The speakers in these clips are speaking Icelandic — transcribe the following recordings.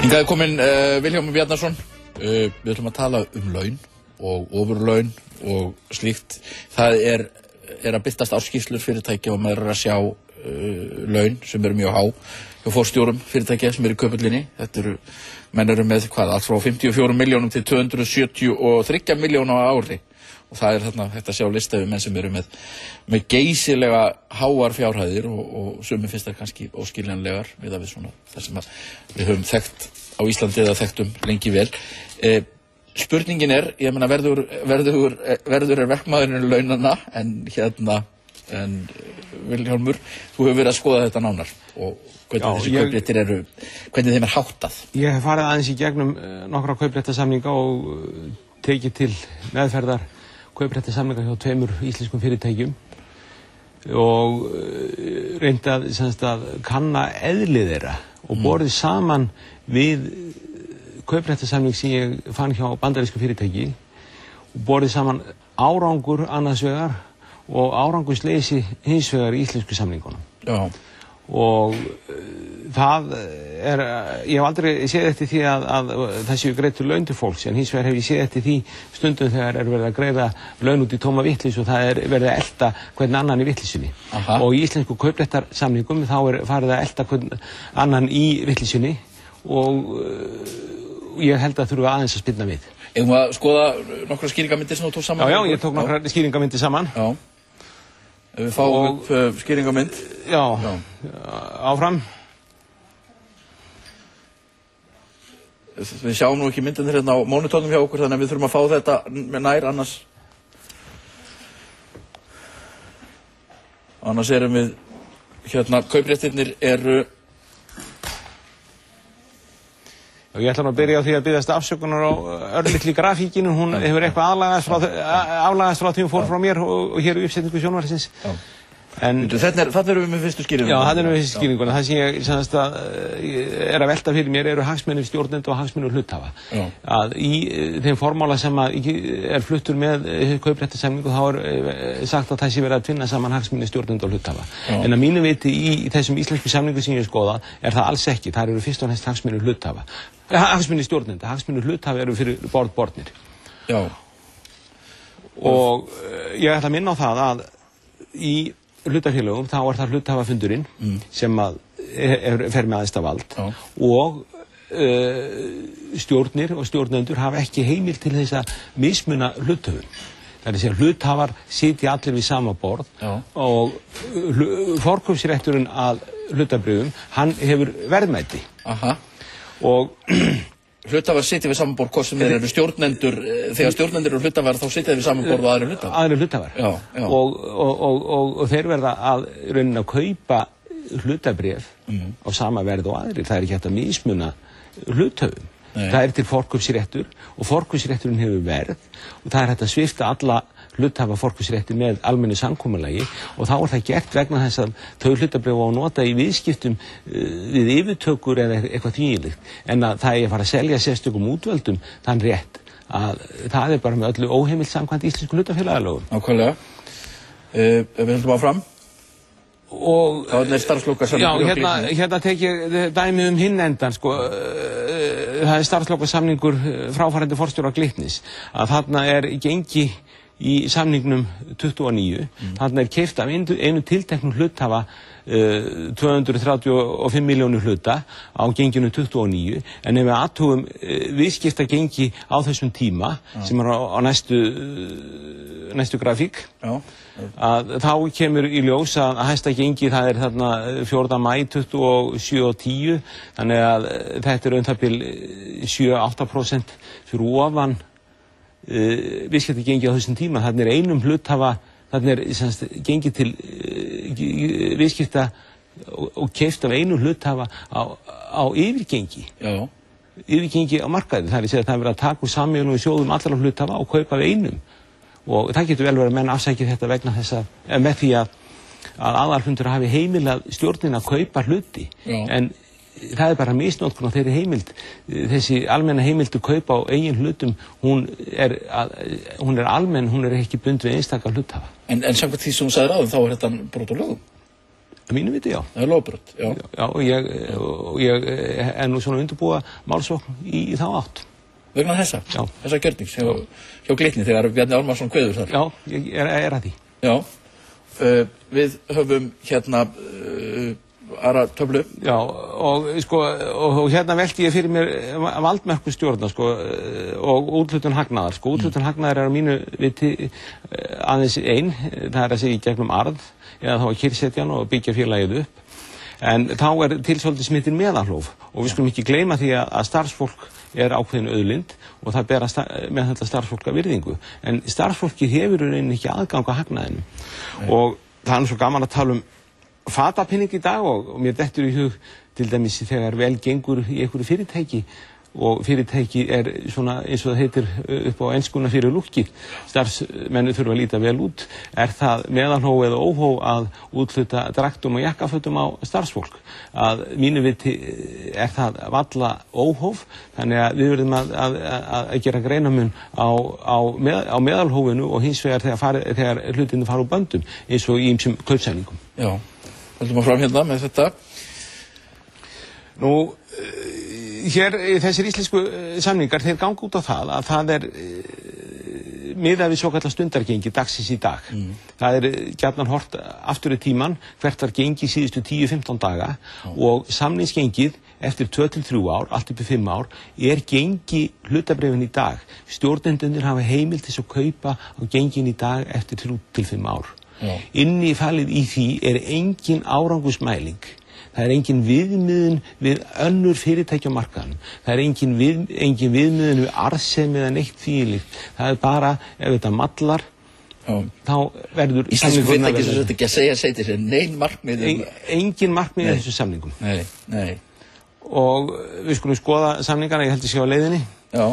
Hingað kominn Vilhjálmur Bjarnason. Við ætlum að tala laun og ofurlaun og slíkt. Það er að birtast ársskýrslur fyrirtækja og maður að sjá laun sem eru mjög há hjá forstjórum fyrirtækja sem eru í Kauphöllinni. Menn eru með allt frá 54 milljónum til 273 milljóna á ári. Og það þarna hægt að sjá lista yfir menn sem eru með geysilega háar fjárhæðir og sumir finnst það kannski óskiljanlegar miðað við svona það sem við höfum þekkt á Íslandi eða þekktum lengi vel. Spurningin ég meina verður verkmaðurinn launanna en Vilhjálmur, þú hefur verið að skoða þetta nánar og hvernig þessi kaupréttir hvernig þeim háttað. Ég hef farið aðeins í gegnum nokkra kaupréttasamninga og tekið til meðferðar kaupréttasamninga hjá 2 íslenskum fyrirtækjum og reyndi að kanna eðli þeirra og borið saman við kaupréttasamning sem ég fann hjá bandarísku fyrirtæki og borið saman árangur annars vegar og árangursleysi hins vegar í íslensku samningunum. Já. Og það ég hef aldrei séð eftir því að það séu greidd laun til fólks, en hins vegar hef ég séð eftir því stundum þegar verið að greiða laun út í tóma vitleysu og það verið að elta hvern annan í vitleysunni. Og í íslensku kaupréttarsamningum þá farið að elta hvern annan í vitleysunni og ég held að þurfa aðeins að spyrna við. Eigum við að skoða nokkra skýringarmyndir sem þú tók saman? Já, ég tók nokkra skýringarmyndir saman. Já. Við fáum skýringarmynd. Já, áfram. Við sjáum nú ekki myndinir hérna á mónitornum hjá okkur, þannig að við þurfum að fá þetta með nær, annars erum við kaupréttirnir eru. Ég ætla að byrja á því að biðjast afsökunar á örlitli grafíkinu, hún hefur eitthvað aflagast frá því hún fór frá mér og hér í uppsetningu sjónvarpsins. Þarna erum við með fyrstu skýringuna. Já, þarna erum við með fyrstu skýringuna. Það sem ég að velta fyrir mér eru hagsmunir stjórnenda og hagsmunir hluthafa. Að í þeim formála sem fluttur með kaupréttarsamningu þá sagt að það sé verið að tvinna saman hagsmunir stjórnenda og hluthafa. En að mínu viti í þessum íslensku samningu sem ég skoða það alls ekki. Það eru fyrst og næst hagsmunir hluthafa. Hagsmunir stjórnenda, hagsmunir hluthafa eru fyrir borðnir. Já. Og ég ætla að minna á það að í hlutafélögum þá það hluthafafundurinn sem fer með æðsta vald og stjórnir og stjórnendur hafa ekki heimild til þess að mismuna hluthöfum. Það að segja hluthafar sitja allir við sama borð og forkaupsrétturinn að hlutabréfum hann hefur verðmæti. Og hluthafar sitja við saman borð, hvort sem þeir eru stjórnendur, þegar stjórnendur eru hluthafar þá sitja þeir við saman borð og aðrir hluthafar. Aðrir hluthafar. Og þeir verða að raunin að kaupa hlutabréf á sama verð og aðrir. Það ekki hægt að mismuna hluthöfum. Það til forkaupsréttur og forkaupsrétturinn hefur verð og það hægt að svipta alla hluthafa forkaupsrétti með almennu samkomulagi og þá það gert vegna þess að þau hlutabréf á að nota í viðskiptum við yfirtökur eða eitthvað þvílíkt en að það að fara að selja sérstökum útvöldum þann rétt að það bara með öllu óheimilt samkvæmt íslensku hlutafélagalögum. Nákvæmlega. Við höldum áfram. Og það starfslokasamningur. Já, hérna tek ég dæmi hinn endan það starfslokasamningur fráfarandi forstjóra Glitnis að þarna gengi í samningnum 29 þarna keypt af einu tilteknum hluthafa 235 milljónir hluta á genginu 29 en ef við athugum viðskiptagengi á þessum tíma sem á næstu grafík að þá kemur í ljós að hæsta gengi það þarna 4. maí 27.10 þannig að þetta það bil 7-8% fyrir ofan viðskiptagengi á þessum tíma. Þannig einum hluthafa þannig gengi til viðskipta og keypt af einum hluthafa á yfirgengi. Yfirgengi á markaði. Það segja að það verið að taka úr sameiginlegum sjóðum allra hluthafa og kaupa af einum. Og það getur vel verið að menn afsækja þetta vegna þess að með því að aðalfundur hafi heimilað stjórnin að kaupa hluti. En það bara misnotkun á þeirri heimild. Þessi almenna heimild að kaupa á eigin hlutum, hún almenn, hún ekki bundin við einstaka hluthafa. En samkvæmt því sem þú sagðir áðan, þá þetta brot á lögum? Mínu viti, já. Það lögbrot, já. Já, og ég er nú svona undirbúa málsókn í þá átt. Vegna þessa? Já. Þessa gjörnings hjá Glitni þegar Bjarni Ármannsson kveður þar? Já, ég er að því. Já. Við höfum hérna aðra töflu. Já, og hérna velti ég fyrir mér valdmörku stjórna, og úthlutun hagnaðar. Úthlutun hagnaðar er á mínu viti aðeins ein, það er að segja í gegnum arð, eða þá að kyrrsetja hann og byggja félagið upp. En þá er til svolítið smittin meðalhóf og við skulum ekki gleyma því að starfsfólk er ákveðin auðlind og það ber með þetta starfsfólk að virðingu. En starfsfólki hefur í rauninni ekki aðgang að hagnaðinum. Og það er svo gaman að tala um fatapinning í dag og mér dettur í hug til dæmis þegar vel gengur í einhverju fyrirtæki og fyrirtæki er svona eins og það heitir upp á enskuna fyrir lúkkið. Starfsmenn þurfa að líta vel út. Er það meðalhóf eða óhóf að úthluta draktum og jakkafötum á starfsfólk? Að mínu viti er það varla óhóf, þannig að við verðum að gera greinamun á meðalhófinu og hins vegar þegar hlutinni fara úr böndum, eins og í ýmsum kaupsamningum. Já, höldum að fram hérna með þetta. Nú, hér þessir íslensku samningar, þeir ganga út á það að það er miðað við svokallar stundargengi dagsins í dag. Það er gjarnan horft aftur í tíman, hvert var gengi síðustu 10-15 daga og samningsgengið eftir 2-3 ár, allt upp í 5 ár, er gengi hlutabréfin í dag. Stjórnendurnir hafa heimild til að kaupa á gengin í dag eftir 3-5 ár. Inni falið í því er engin árangusmæling. Það er engin viðmiðun við önnur fyrirtæki á markaðnum. Það er engin viðmiðun við arðsemi eða neitt þvílíkt. Það er bara, ef þetta mallar, þá verður íslensku fyrirtæki sem þetta ekki að segja til sér nein markmið. Engin markmið í þessu samningum. Nei. Og við skulum skoða samningana, ég held að sé á leiðinni. Já,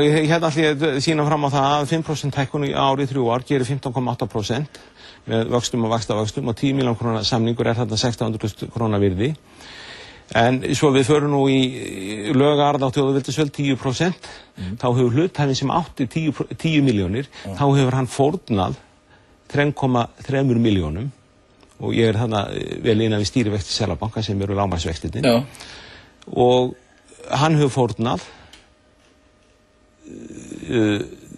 ég held allir að sína fram á það að 5% hækkun í árið 3 ár gerir 15,8%. Með vöxtum og vaxtavöxtum og 10 milljón króna samningur er þarna 1600.000 króna virði. En svo við förum nú í lögarð á þjóðveldisvöld 10%, þá hefur hluthafinn sem átti 10 milljónir, þá hefur hann fórnað 3,3 milljónum og ég er þarna vel innan við stýrivexti Seðlabanka sem eru lágmarksvextirnir. Og hann hefur fórnað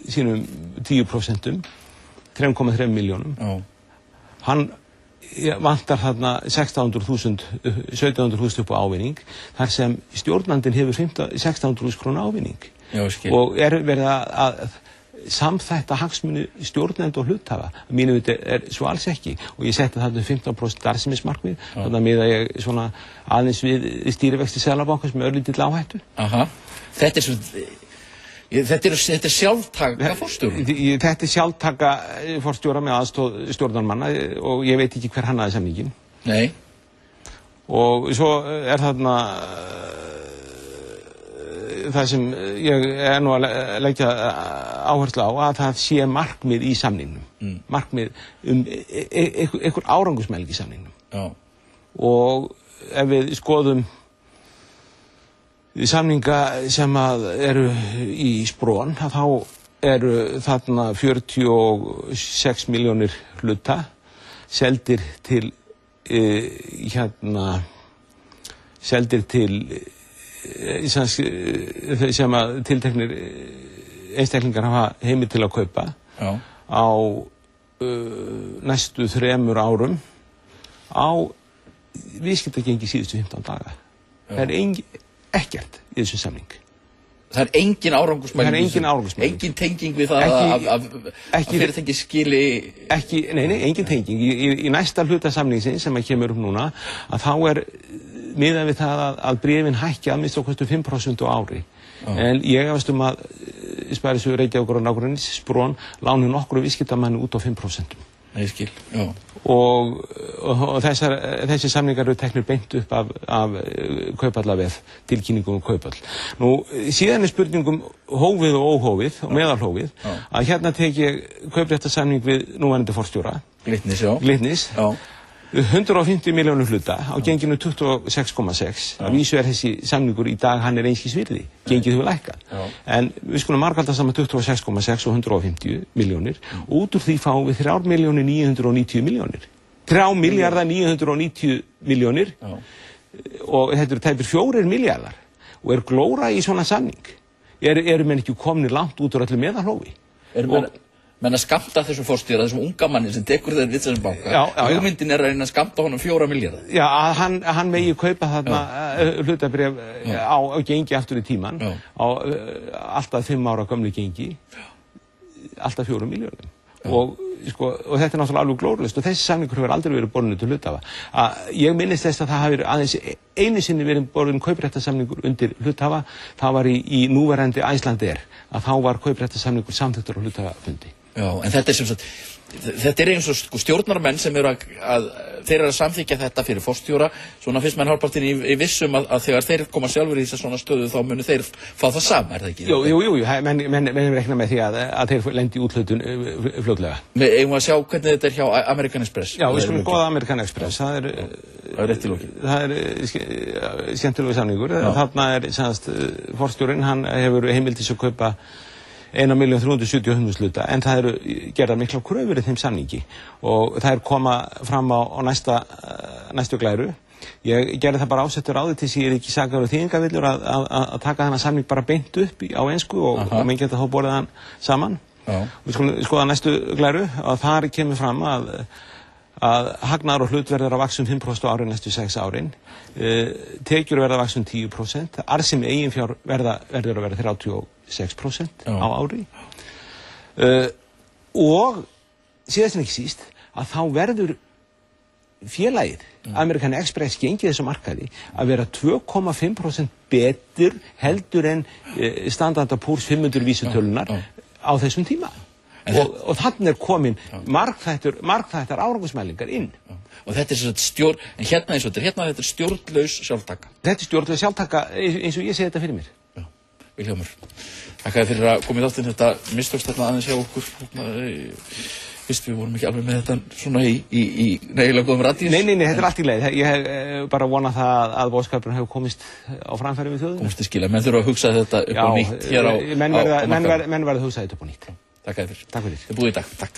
sínum 10%, 3,3 milljónum. Hann vantar þarna 1700.000 upp á ávinning, þar sem stjórnandinn hefur 1600.000 króna ávinning. Og er verið að samþætta hagsmuni stjórnenda og hluthafa. Mínu viti er svo alls ekki. Og ég setti þarna 15% arðsemismarkmið, þannig að miða ég svona aðeins við stýrivexti Seðlabankans með örlítill áhættu. Þetta er sjálftaka forstjóra? Þetta er sjálftaka forstjóra með aðstoð stjórnarmanna og ég veit ekki hver hannaði samningin. Nei. Og svo er þarna það sem ég er nú að leggja áherslu á að það sé markmið í samningnum. Markmið einhver árangusmæling í samningnum. Og ef við skoðum samninga sem eru í Spron, þá eru þarna 46 milljónir hluta seldir til sem að tilteknir einstaklingar hafa heimild til að kaupa á næstu 3 árum á viðskiptagengi síðustu 15 daga. Það er ekkert í þessu samning. Það er engin árangusmæling? Það er engin árangusmæling. Engin tenging við það að fyrirtæki skili? Nei, engin tenging. Í næsta hluta samningsins sem kemur núna, að þá er miðað við það að bréfin hækki að minnst okkur 5% á ári. En ég efast að Sparisjóður Reykjavíkur og nágrennis Spron lánu nokkru viðskiptamanni út á 5%. Ég skil, já. Og þessi samningar eru teknir beint upp af kaupallavef, tilkynningum og kaupall. Nú, síðan er spurningum hófið og óhófið og meðalhófið, að hérna tek ég kaupréttarsamning við núverandi forstjóra. Glitnis, já. Glitnis. 150 milljónir hluta á genginu 26,6. Að vísu er þessi samningur í dag, hann er einskis virði. Gengið hefur lækkað. En við skulum margfalda saman 26,6 og 150 milljónir. Og út úr því fáum við 3.990.000. 3.990.000.000 og þetta tæpir 4 milljarðar og glóra í svona samning eru menn ekki komnir langt út úr öllu meðalhófi menn að skammta þessum forstjóra, þessum unga manni sem tekur þeir við þessum banka hugmyndin að reyna að skammta honum 4 milljarða Já, hann megi kaupa þarna hlutabréf á gengi aftur í tíman á alltaf 5 ára gömlu gengi alltaf 4 milljörðum og þetta náttúrulega alveg glórulaust og þessi samningur hefur aldrei verið borðinu til hluthafa ég minnist þess að það hafi aðeins einu sinni verið borðin kaupréttarsamningur undir hluthafa það var í núverandi Icelandair að þá var kaupréttarsamningur samþykktur á hluthafafundi Já, en þetta sem sagt þetta eins og stjórnarmenn sem eru þeir eru að samþykkja þetta fyrir forstjóra svona fyrst menn hálfpartinn í vissum að þegar þeir koma sjálfur í þessa svona stöðu þá munu þeir fá það sama, það ekki? Jú, menn rekna með því að þeir lendi úthlutun fljótlega Eigum að sjá hvernig þetta hjá American Express Já, við skulum góða American Express það er rétt í lokin Það er skemmtilegu samningur þarna forstjórinn, hann hefur heimild til að kaupa 1.370.000 hluta en það eru gerðar miklar kröfur í þeim samningi og það koma fram á næstu glæru ég gerði það bara ásettur á því til þess að ég ekki sakaður þýðingavillur að taka þennan samning bara beint upp á ensku og menn geta þá borðið hann saman við skulum skoða næstu glæru og þar kemur fram að hagnaður og hlut verður að vaxa 5% á ári næstu 6 árin tekjur verða að vaxa 10% arðsemi eigin fjár verður að vera 36% á ári og síðast en ekki síst að þá verður félagið American Express gengið þessu markaði að vera 2,5% betur heldur en Standard & Poor's 500 vísutölunar á þessum tíma og þannig komin margþættar árangusmælingar inn og þetta svona en hérna þetta stjórnlaus sjálftaka Þetta stjórnlaus sjálftaka eins og ég segi þetta fyrir mér Vilhjálmur, þakka þér fyrir að koma í þáttinn þetta mistókst þarna aðeins hjá okkur fyrst við vorum ekki alveg með þetta svona í nægilega góðum radíus Nei, þetta allt í leið ég hef bara vonað það að boðskapurinn hefur komist á framfæri við þjóðina Komist í skila, menn þurfa að hugsa þetta upp á nýtt hér á menn verða að hugsa þetta upp á nýtt Þakka þér fyrir Takk fyrir Þið búið í dag, takk